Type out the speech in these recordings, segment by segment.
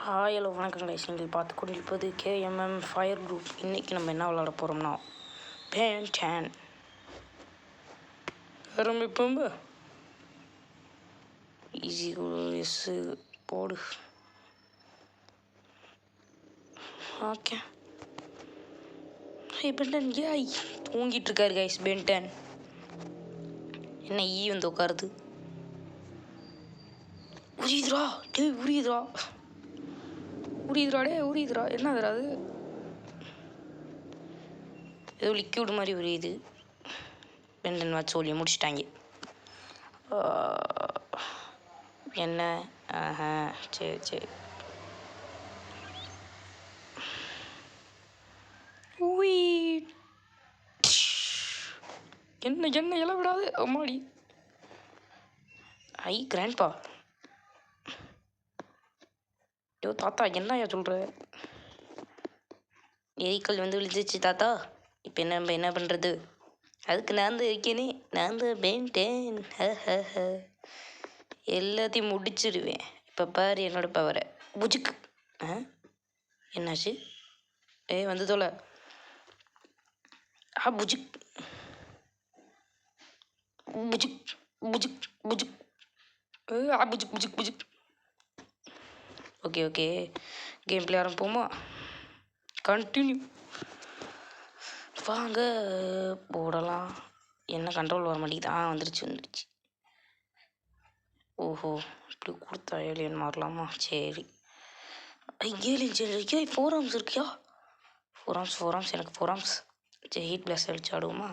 Hi hello வணக்கம் guys, நீங்கள் பார்த்து கொண்டிருப்பது கேஎம்எம் ஃபயர் குரூப். இன்றைக்கி நம்ம என்ன விளாட போகிறோம்னா பென் 10 ஆரம்பிப்போம். ஈஸி எஸ் போடு. ஓகே, ஹே பென்டன் ஏய் தூங்கிட்டு இருக்காரு கைஸ். பென்டன் என்ன வந்து உட்காருது. உரியுதுரா டே, உரியுதுரா டே, உரியுதுரா. என்னதுரா அது? ஏதோ லிக்யூடு மாதிரி உரியுது. பென்டன் வச்சு சொல்லி முடிச்சிட்டாங்க. என்ன? சரி சரி. என்ன என்ன எல்லாம் விடாது அம்மாடி. ஐ கிராண்ட்பா. ஐயோ தாத்தா, என்னையா சொல்கிற? எரிக்கல் வந்து விழுந்துச்சு தாத்தா. இப்போ என்ன பண்ணுறது? அதுக்கு நான் தான் இருக்கேனே, நான் தான் பென்டன். எல்லாத்தையும் முடிச்சிடுவேன். இப்போ பாரு என்னோட பவரை. புஜுக்கு. என்னாச்சு? வந்து தோலை. புஜுக் புஜுக் புஜுக் புஜுக். புஜுக் புஜுக் புஜுக். ஓகே ஓகே, கேம் பிளே ஆரம்பிப்போமா? கண்டினியூ. வாங்க போடலாம். என்ன கண்ட்ரோல் வர மாட்டேங்குது? வந்துடுச்சு. ஓஹோ, இப்படி கொடுத்தா ஏலியன் மாறலாமா? சரி. ஏலியன் சரி. 4 ஆர்ம்ஸ் இருக்கியா? 4 ஆர்ம்ஸ் எனக்கு 4 ஆர்ம்ஸ். சரி, ஹீட் பிளஸ் அடிச்சு ஆடுவோமா?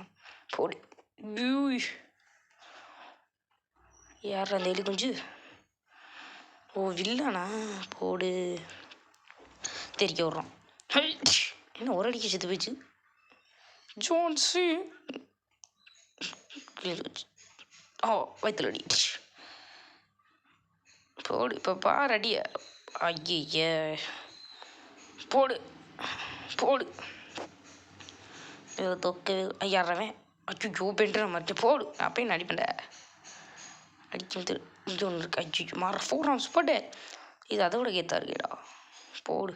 போடு. யார் அந்த எலி குஞ்சு? ஓ வில்லானா? போடு. தெரிக்க விட்றோம். என்ன ஒரு அடிக்க செத்து போயிடுச்சு. ஜோன்ஸு வயிற்றுல அடி. போடு. இப்போ பாரு அடிய. ஐய போடு போடு. தொக்க ஐயாடுறவன். அச்சோ பென்டன் மாட்டேன். போடு. அப்பயும் அடிப்பேன்ட. அடிச்சு இது ஒன்று இருக்கு. அச்சோ மாற 4 ஆர்ம்ஸ் போட்டு. இது அதை விட கேத்தா இருக்கேடா. போடு.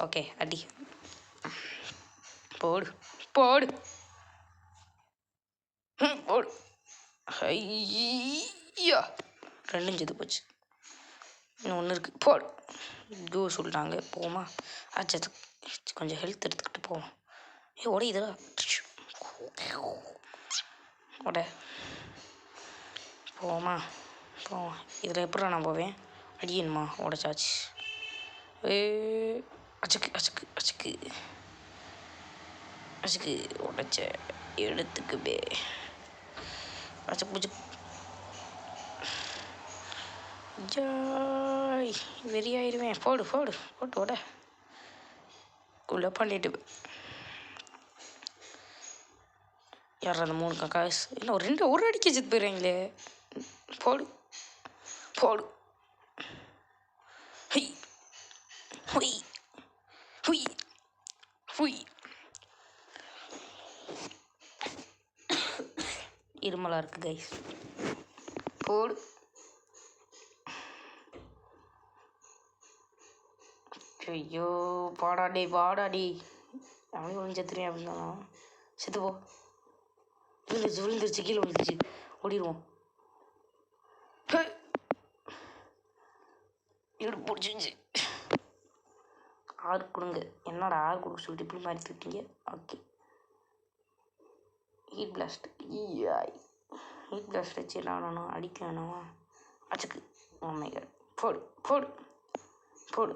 ஓகே அடி. போடு போடு போடு. ஐயா 2 செத்து போச்சு. இன்னும் 1 இருக்குது. போடு. ஜோ சொல்லிட்டாங்க போமா. அச்சது கொஞ்சம் ஹெல்த் எடுத்துக்கிட்டு போவோம். உடையுதா? உட போவோமா? போவோம். இதில் எப்படா நான் போவேன்? அடியணுமா? உடைச்சாச்சு. அச்சுக்கு அச்சுக்கு அச்சுக்கு அச்சுக்கு. உடைச்ச எடுத்துக்குவே. அச்சுக்கு புச்சுக்கு. ஜாய் வெறியாயிருவேன். போடு போடு போட்டு உட. உள்ள பண்ணிட்டு யார் அந்த 3 காசு? இல்லை ஒரு அடிக்க செத்து போயிடுறாங்களே. போடு போடு. ஹுய் ஹுய் ஹுய் ஹுய். இருமலாக இருக்குது கைஸ். போடு. ஐயோ பாடாடி பாடாடி. அவனுக்கு ஒழிஞ்சத்துறேன் அப்படின்னாலும் செத்து போ. விழுந்துருச்சு கீழே விழுந்துருச்சு. ஓடிடுவோம். இடு பிடிச்சிருந்துச்சு. 6 கொடுங்க. என்னடா 6 கொடுக்க சொல்லிட்டு இப்படி மாதிரி திட்டீங்க? Okay. Heat blast. Heat blast வச்சு என்ன வேணும்? அடிக்க வேணாமா? அச்சுக்கு. ஓமைக. போடு போடு போடு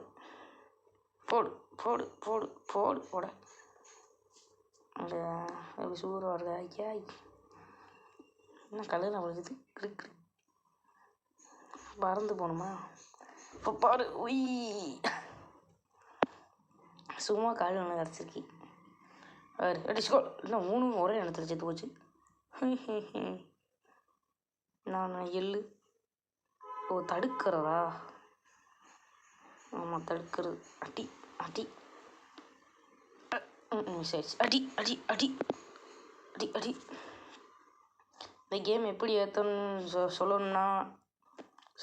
போடு போடு போடு போடு போட. அந்த எப்படி சூறு வருதா? ஐயா என்ன கலர் நம்மளுக்கு கிரிக் பறந்து போகணுமா? இப்போ பாரு. உய் சும்மா கால் ஒன்று கிடச்சிருக்கு. அடிச்சுக்கோ. இன்னும் 3 ஒரே இடத்துல செத்து போச்சு. நான் எள்ளு. ஓ தடுக்கிறதா? ஆமாம் தடுக்கிறது. அடி அடி. சரி அடி அடி அடி அடி அடி. இந்த கேம் எப்படி ஏற்றணும்னு சொல்லணுன்னா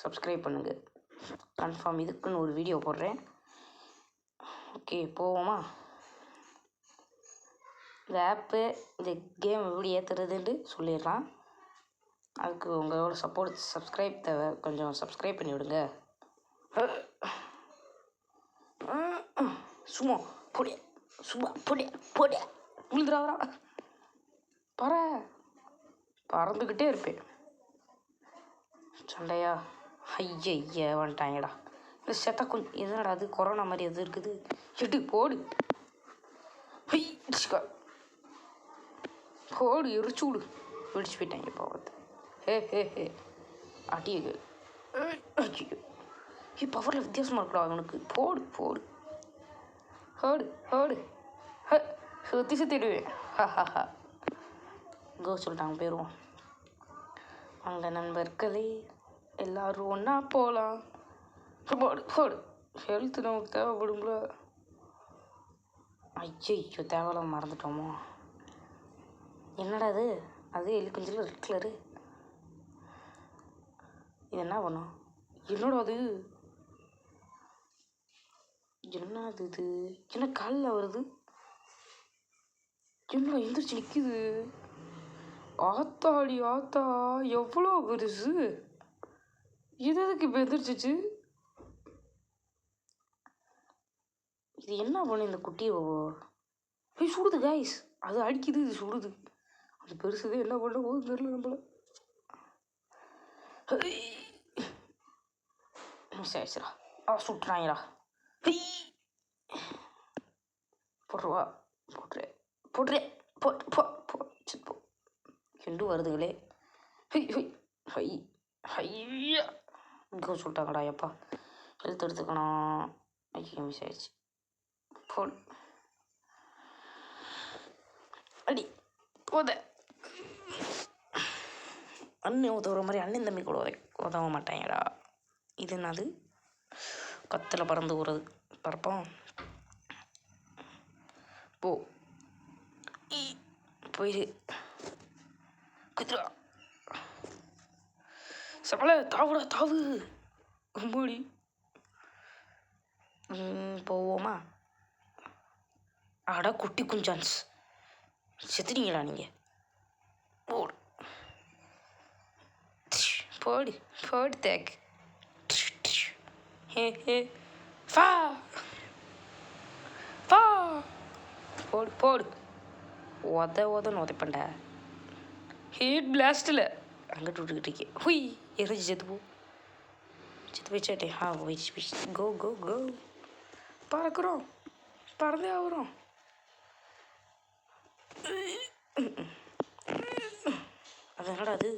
சப்ஸ்கிரைப் பண்ணுங்கள். கன்ஃபார்ம் இதுக்குன்னு ஒரு வீடியோ போடுறேன். ஓகே, போவோமா? இந்த ஆப்பு, இந்த கேம் எப்படி ஏற்றுறதுன்ட்டு சொல்லிடலாம். அதுக்கு உங்களோட சப்ஸ்கிரைப் தேவை. கொஞ்சம் சப்ஸ்கிரைப் பண்ணி விடுங்க. சும்மா பொடிய, சும்மா பொடிய பொடிய விழுந்துடாதா? பறந்துக்கிட்டே இருப்பேன். சண்டையா? ஐய வந்துட்டாங்கடா. இந்த செத்த கொஞ்சம் எதுனடா அது கொரோனா மாதிரி எது இருக்குது? எடு போடு. போடு, எரிச்சு விடு. வெடிச்சு போயிட்டாங்க போகிறது. ஹே அடியே. பவரில் வித்தியாசமாக இருக்கா அவனுக்கு? போடு போடு ஹோடு ஹோடு சுற்றி சுற்றிடுவேன். கோ சொல்லிட்டாங்க, போயிடுவோம். அங்கே நண்பர்களே எல்லோரும் ஒன்றா போகலாம். போடு போடு. ஹெல்த்து நமக்கு தேவைப்படும்ல. ஐயோ தேவையில்லாம மறந்துட்டோமோ? என்னடா அது எலி குஞ்சில் ரெட் கலரு. இது என்ன பண்ணும்? என்னடா அது? என்னது இது? என்ன காலில் வருது? என்ன எந்திரிச்சு நிற்கிது? ஆத்தாடி ஆத்தா, எவ்வளோ பெருசு! இது எதுக்கு இப்போ எந்திரிச்சிச்சு? இது என்ன பண்ணு இந்த குட்டியை? சுடுது கைஸ். அது அடிக்குது, இது சுடுது. அது பெருசுதே என்ன பண்ண போகுது தெரியல நம்மள. சரிடா. சுட்டுறாங்கடா. போட்டுருவா. போட்டுறே போ. ரெண்டு வருதுங்களே. ஐயா இங்கே சொல்லிட்டாங்கடா. எப்பா எழுத்து எடுத்துக்கணும். ஐயோ மிஸ் ஆயிடுச்சு. போடு அடி போத. அண்ணன் உதவுற மாதிரி அண்ணன் தம்பி கூட உதவ மாட்டாங்கடா. இது என்னது? கத்தில் பறந்து போகிறது. பறப்போம். போயிரு குதிரா. சமல தாவுடா தாவு. கும்படி போவோமா? ஆடா குட்டி குஞ்சான்ஸ் செத்துட்டீங்களா நீங்கள்? போடு போடு போடு தேக். ஹே ஃபா ஃபா. போடு போடு. உதன்னு உதைப்பண்டா. ஹீட் பிளாஸ்டில் அங்கிட்டு விட்டுக்கிட்டு இருக்கேன். ஹுய் எரிஞ்சு செத்து போயிச்சாட்டே. போயிடுச்சு. கோ கோ கோ. பறக்கிறோம், பறந்தே ஆகுறோம். அது என்னடா அது?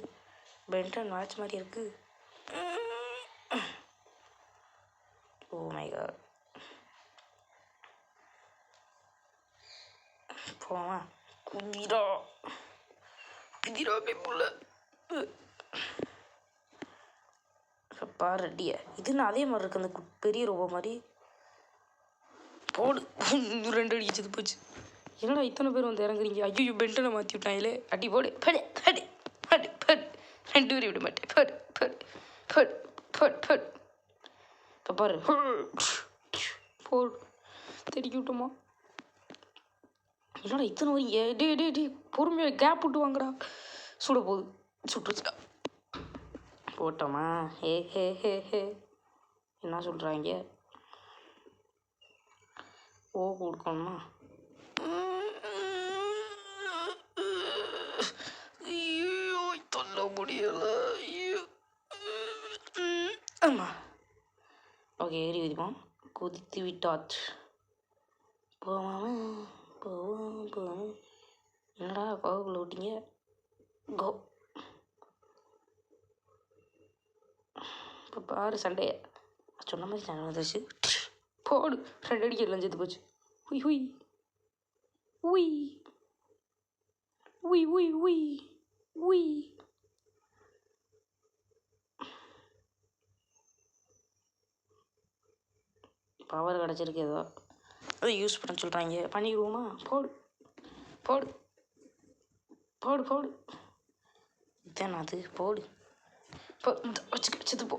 பென்டன் வாட்ச் மாதிரி இருக்கு. Oh my god. போமா? குதிரா பேப்புள்ள. பாரு ரெடியா. இதுன்னு அதே மாதிரி இருக்கு. அந்த பெரிய ரோபோ மாதிரி. போடு. 2 அடிச்சது போச்சு. என்னடா இத்தனை பேர் வந்து இறங்குறீங்க? ஐயோ பென்டனை மாற்றி விட்டாங்களே. அடி போடு. படு படு படு படு. 2 பேரும் விட மாட்டேன். படு படு படு படு படு. இப்போ பாரு. போடு. தெடிக்கி விட்டோமா? என்னடா இத்தனை வரீங்க? டே பொறுமையாக கேப் விட்டு வாங்கடா. சுட போகுது. சுட்டுருச்சுடா. போட்டோமா? ஹே என்ன சொல்கிறாங்க? ஓ கொடுக்கணுமா? ஐயோ தொல்ல முடியல. ஆமாம். ஓகே ஏறி குதிப்போம். குதித்து விட்டாச்சு. போவோம். என்னடா கோகுள்ள விட்டீங்க? கோ. இப்போ பாரு சண்டையை. சொன்ன மாதிரி சண்டை வந்துச்சு. போடு. 2 அடிக்கு எல்லாம் செத்து போச்சு. உய் உய் உய் உய் உய் உய் உய். பவர் கிடச்சிருக்கு ஏதோ. அதை யூஸ் பண்ண சொல்கிறாங்க. பண்ணிடுவோமா? போடு போடு போடு போடு. இதுதானே அது? போடு வச்சுக்க வச்சது போ.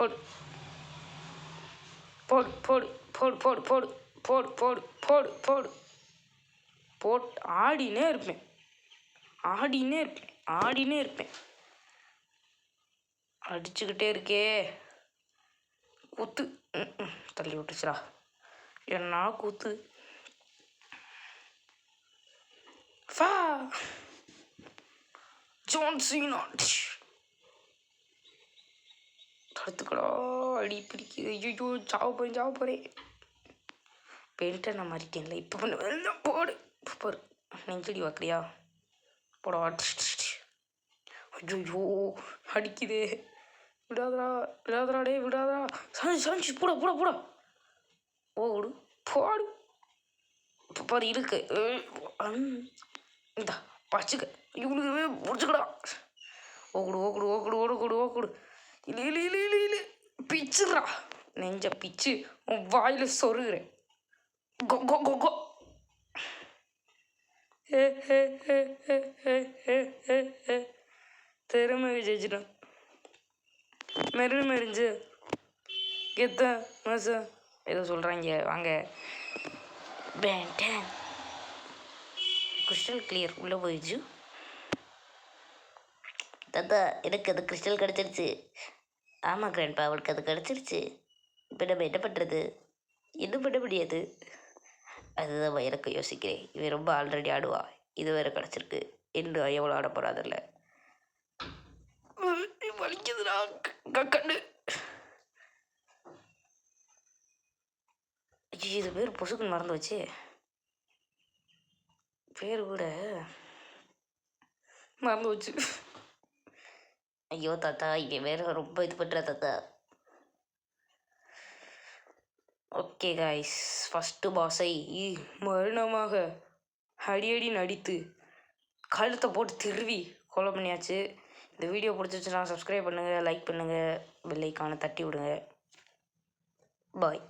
போடு போடு போடு போடு போடு போடு போடு போடு போடு போடு போட் ஆடினே இருப்பேன் அடிச்சுக்கிட்டே இருக்கே கூத்து. தள்ளி விட்டுச்சுடா. என்ன கூத்து. ஃபா ஜான் சீனா தடுத்துக்கடா. அடி பிடிக்கு. ஐயோ சாவ போகிறேன். பெயிண்ட்டை நான் மாறிட்டேன்ல. இப்போ பண்ண போடு போடு. நெஞ்சடி வாக்குறியா போட. ஐயோ அடிக்குதே. விடாதடா டே விடாதடா. சாஞ்சி போட ஓடு போடு. இப்போ பாரு இருக்கு. இந்தா பச்சுக்க. இவனுக்கு முடிச்சுக்கடா. ஓகுடு. இல்லை பிச்சுடுறா. நெஞ்ச பிச்சு உன் வாயில் சொருகிறேன். கோ திறமை ஜெயிச்சிட்டான். மெரிஞ்சு கெத்த மாசா ஏதோ சொல்கிறாங்க. வாங்க பேண்டன் கிறிஸ்டல் கிளியர் உள்ளே போயிடுச்சு. தாத்தா எனக்கு அது கிறிஸ்டல் கிடச்சிருச்சு. ஆமாம் கிராண்ட்பா, அவளுக்கு அது கிடச்சிருச்சு. இப்போ நம்ம என்ன பண்ணுறது? இன்னும் பண்ண முடியாது. அதுதான் எனக்கு யோசிக்கிறேன். இவன் ரொம்ப ஆல்ரெடி ஆடுவா. இது வேறு கிடச்சிருக்கு. இன்னும் எவ்வளோ ஆட போகிறாதில்ல. வலிக்குதுடா கண்ணு. இது பேர் பொசுக்குன்னு மறந்து வச்சு. பேர் கூட மறந்து வச்சு. ஐயோ தாத்தா, இவன் வேறு ரொம்ப இது பண்ணுற தாத்தா. ஓகே காய்ஸ், ஃபஸ்ட்டு பாஸை மரணமாக அடி நடித்து கழுத்தை போட்டு திருவி கொலை பண்ணியாச்சு. இந்த வீடியோ பிடிச்சிச்சுன்னா சப்ஸ்கிரைப் பண்ணுங்கள், லைக் பண்ணுங்கள், பெல் ஐக்கானை தட்டி விடுங்க. பாய்.